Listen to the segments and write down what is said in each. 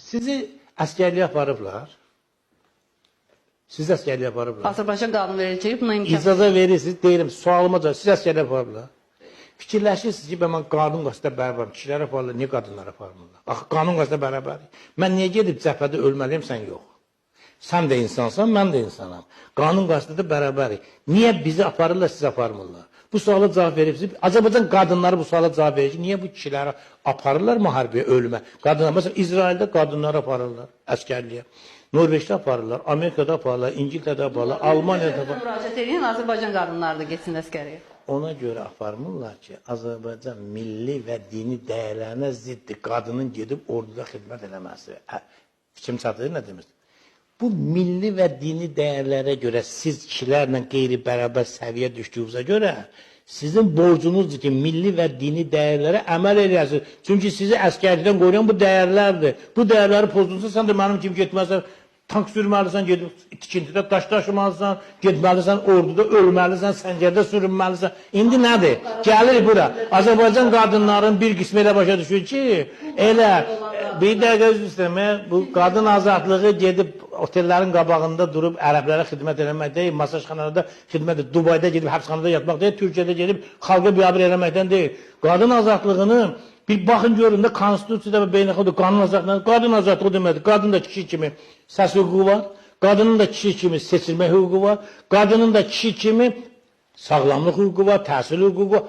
Sizi əsgərliyə aparıblar. Sizi əsgərliyə aparıblar. Azərbaycan qanunu verəcək, buna imkan. İcazə verirsiniz, deyirəm, sualıma da sizi əsgərliyə aparıblar. Fikirləşirsiniz ki, mən qanun qasıda bərabər, kişilər aparırlar, niyə qadınlar aparmırlar? Axı, qanun qasıda bərabər. Mən niyə gedib cəbhədə ölməliyim, sən yox. Sən də insansan, mən də insanam. Qanun qasıda bərabərik. Niyə bizi aparırlar, sizi aparmırlar? Bu suala cavab verirsiniz. Azərbaycan qadınları bu suala cavab verir ki, niyə bu kişiləri aparırlar müharibəyə, ölümə? Qadınlar, məsələn, İsraildə qadınları aparırlar əskərliyə. Norveçdə aparırlar, Amerikada aparırlar, İngiltərədə aparırlar, Almaniyada aparırlar. Müraciət edin, Azərbaycan qadınları da getsin əskəriyə. Ona görə aparmırlar ki, Azərbaycan milli və dini dəyərlərinə ziddir. Qadının gedib orduda xidmət eləməsi. Fikrim çatır, nə demişdir? Bu milli və dini dəyərlərə görə siz kişilərlə qeyri-bərabər səviyyə düşdüyünüzə görə sizin borcunuzdur ki, milli və dini dəyərlərə əməl edəsiniz. Çünki sizi əskərlikdən qoruyan bu dəyərlərdir. Bu dəyərləri pozulsa, sən də mənim kimi getməlisən, tank sürməlisən, gedib tikintidə daş daşımalısan, getməlisən, orduda ölməlisən, səngərdə sürünməlisən. İndi nədir? Gəlir bura. Azərbaycan qadınların bir qismi elə başa düşür ki, elə bir dəqiqə üzr istəyirəm, bu qadın azadlığı gedib otellərin qabağında durub ərəblərə xidmət eləmək deyil, masajxanada xidmət edib, Dubayda gedib həbsxanada yatmaq deyil, Türkiyədə gedib xalqa biabır eləməkdən deyil. Qadın azadlığını bir baxın görün də konstitusiyada və beynəlxalq qanun azadlığı, qadın azadlığı deməkdir. Qadın da kişi kimi səs hüququ var, qadının da kişi kimi seçilmə hüququ var, qadının da kişi kimi sağlamlıq hüququ var, təhsil hüququ var.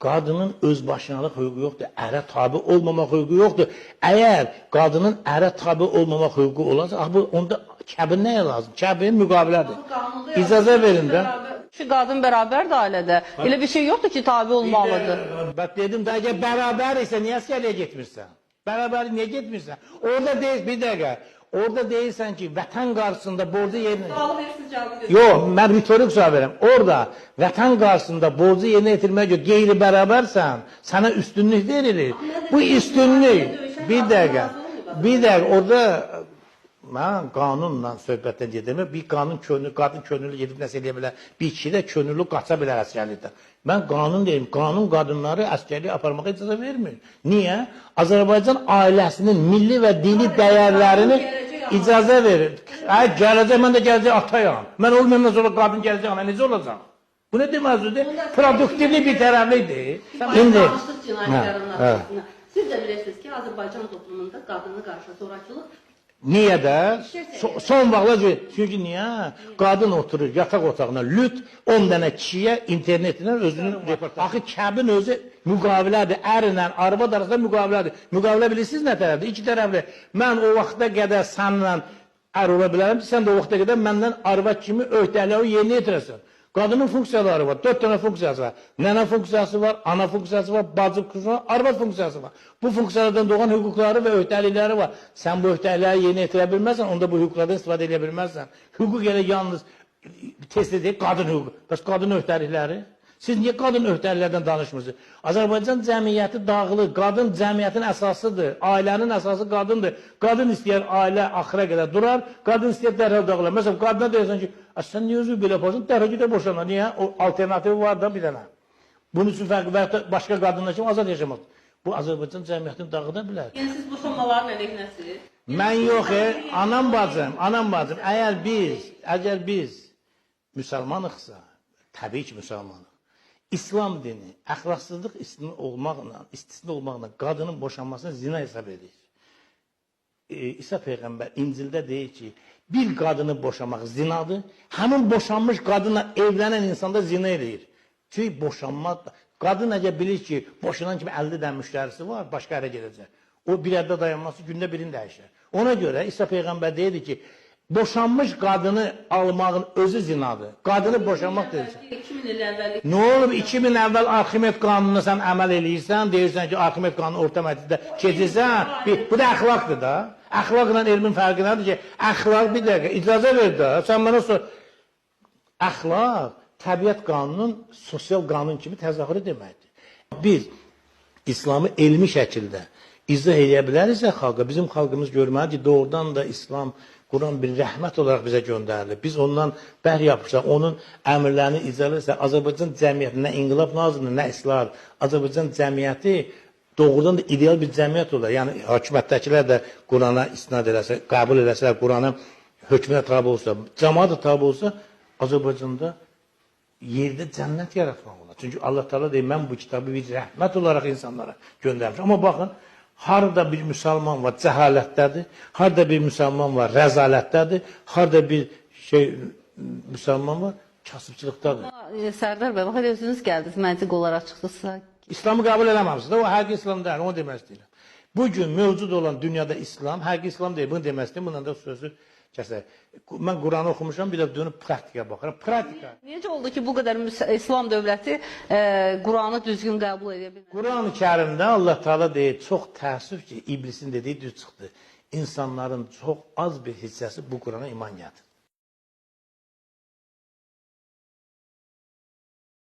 Qadının özbaşınalıq hüququ yoxdur, ərə tabi olmamaq hüququ yoxdur. Əgər qadının ərə tabi olmamaq hüququ olarsa, onda kəbin nəyə lazım? Kəbin müqavilədir. İcazə verin də. Ki, qadın bərabərdir ailədə. Elə bir şey yoxdur ki, tabi olmalıdır. Bak dedim də, əgər bərabər isə niyə əskərliyə getmirsən? Bərabər niyə getmirsən? Orada deyil, bir dəqiqə. Orada deyirsən ki, vətən qarşısında borcu yerinə... Sualı verirsiniz, cavabı gözləyin. Yox, mən ritorik sual verirəm. Orada vətən qarşısında borcu yerinə yetirməyə görə qeyri-bərabərsən, sənə üstünlük verilir. Bu üstünlük, bir dəqiqə, orada mən qanunla söhbətdən gedirəm. Bir qadın könüllü gedib nəsə eləyə bilər, bir kişi də könüllü qaça bilər əskərlikdən. Mən qanun deyim, qanun qadınları əskərliyə aparmağa icazə vermir. Niyə? Azərbaycan ailəsinin milli və dini dəyərlərini icazə verir. Gələcək, mən də gələcək atayam. Mən olmayandan sonra qadın gələcək ana, necə olacaq? Bu nə deməzdir? Produktivli bir tərəflidir. İndi siz də bilirsiniz ki, Azərbaycan toplumunda qadına qarşı zorakılıq. Niyə də? Son vaxtlar, çünki niyə? Qadın oturur yataq otağına, lüt 10 dənə kişiyə internetinə özünün reportajı. Axı kəbin özü müqavilədir, ərlə, arvad arasında müqavilədir. Müqavilə bilirsiniz nə tərəfdir? İki tərəfli. Mən o vaxta qədər sənlə ər ola bilərəm, sən də o vaxta qədər məndən arvad kimi öhdəliyi yerinə yetirəsən. Qadının funksiyaları var, 4 dənə funksiyası var. Nənə funksiyası var, ana funksiyası var, bacı funksiyası var, arvad funksiyası var. Bu funksiyalardan doğan hüquqları və öhdəlikləri var. Sən bu öhdəlikləri yerinə yetirə bilməzsən, onda bu hüquqlardan istifadə edə bilməzsən. Hüquq elə yalnız test edək, qadın hüququ. Bəs qadın öhdəlikləri? Siz niyə qadın öhdəliklərdən danışmırsınız? Azərbaycan cəmiyyəti dağılır, qadın cəmiyyətin əsasıdır, ailənin əsası qadındır. Qadın istəyər ailə axıra qədər durar, qadın istəyər dərhal dağılır. Məsələn, qadına deyirsən ki, sən niyə özü belə yaparsın, dərhal gedə boşanır. Niyə? O alternativi var da bir dənə. Bunun üçün fərqi və başqa qadınlar kimi azad yaşamaq. Bu Azərbaycan cəmiyyətini dağıda bilər. Yəni siz boşanmaların əleyhinəsiniz? Mən yox, anam bacım, əgər biz müsəlmanıqsa, təbii ki müsəlmanıq. İslam dini əxlaqsızlıq istisna olmaqla qadının boşanmasını zina hesab edir. İsa Peyğəmbər İncildə deyir ki, bir qadını boşamaq zinadır, həmin boşanmış qadınla evlənən insanda zina edir. Çünki boşanmaq, qadın əgər bilir ki, boşanan kimi 50 dənə müştərisi var, başqa ərə gedəcək. O bir yerdə dayanması gündə birini dəyişir. Ona görə İsa Peyğəmbər deyir ki, boşanmış qadını almağın özü zinadır. Qadını boşanmaq deyirsən. 2000 il əvvəllik. Nə olub 2000 əvvəl Arximet qanununa sən əməl eləyirsən, deyirsən ki, Arximet qanunu orta məclisdə keçirsən, bu da əxlaqdır da. Əxlaqla elmin fərqi nədir ki, əxlaq bir dəqiqə, icazə ver də, sən mənə sor. Əxlaq, təbiət qanunun sosial qanun kimi təzahürü deməkdir. Biz İslamı elmi şəkildə izah edə biləriksə xalqa, bizim xalqımız görməli ki, doğrudan da İslam Quran bir rəhmət olaraq bizə göndərilir. Biz ondan bər yapışaq, onun əmrlərini icra edirsə, Azərbaycan cəmiyyəti, nə İnqilab Nazirliyi, nə İslam, Azərbaycan cəmiyyəti doğrudan da ideal bir cəmiyyət olar. Yəni hökumətdəkilər də Qurana istinad eləsə, qəbul eləsələr, Qurana hökmünə tabe olsa, cəmaət də tabe olsa, Azərbaycanda yerdə cənnət yaratmaq olar. Çünki Allah Teala deyir, mən bu kitabı bir rəhmət olaraq insanlara göndərmişəm. Amma baxın, harda bir müsəlman var cəhalətdədir, harda bir müsəlman var rəzalətdədir, harda bir müsəlman var kasıbçılıqdadır. Sərdar bəy, bax elə özünüz gəldiniz, məntiq olaraq çıxdınızsa. İslamı qəbul eləməmişsiniz. O həqiqi İslam deyil, onu demək istəyirəm. Bugün mövcud olan dünyada İslam, həqiqi İslam deyil, bunu demək istəyirəm. Bundan da sözü kəsək. Mən Quranı oxumuşam, bir də dönüb praktikaya baxıram. Praktika. Necə oldu ki, bu qədər İslam dövləti Quranı düzgün qəbul edə bilmir? Quran-ı Kərimdə Allah Teala deyir, çox təəssüf ki, iblisin dediyi düz çıxdı. İnsanların çox az bir hissəsi bu Qurana iman gətirir.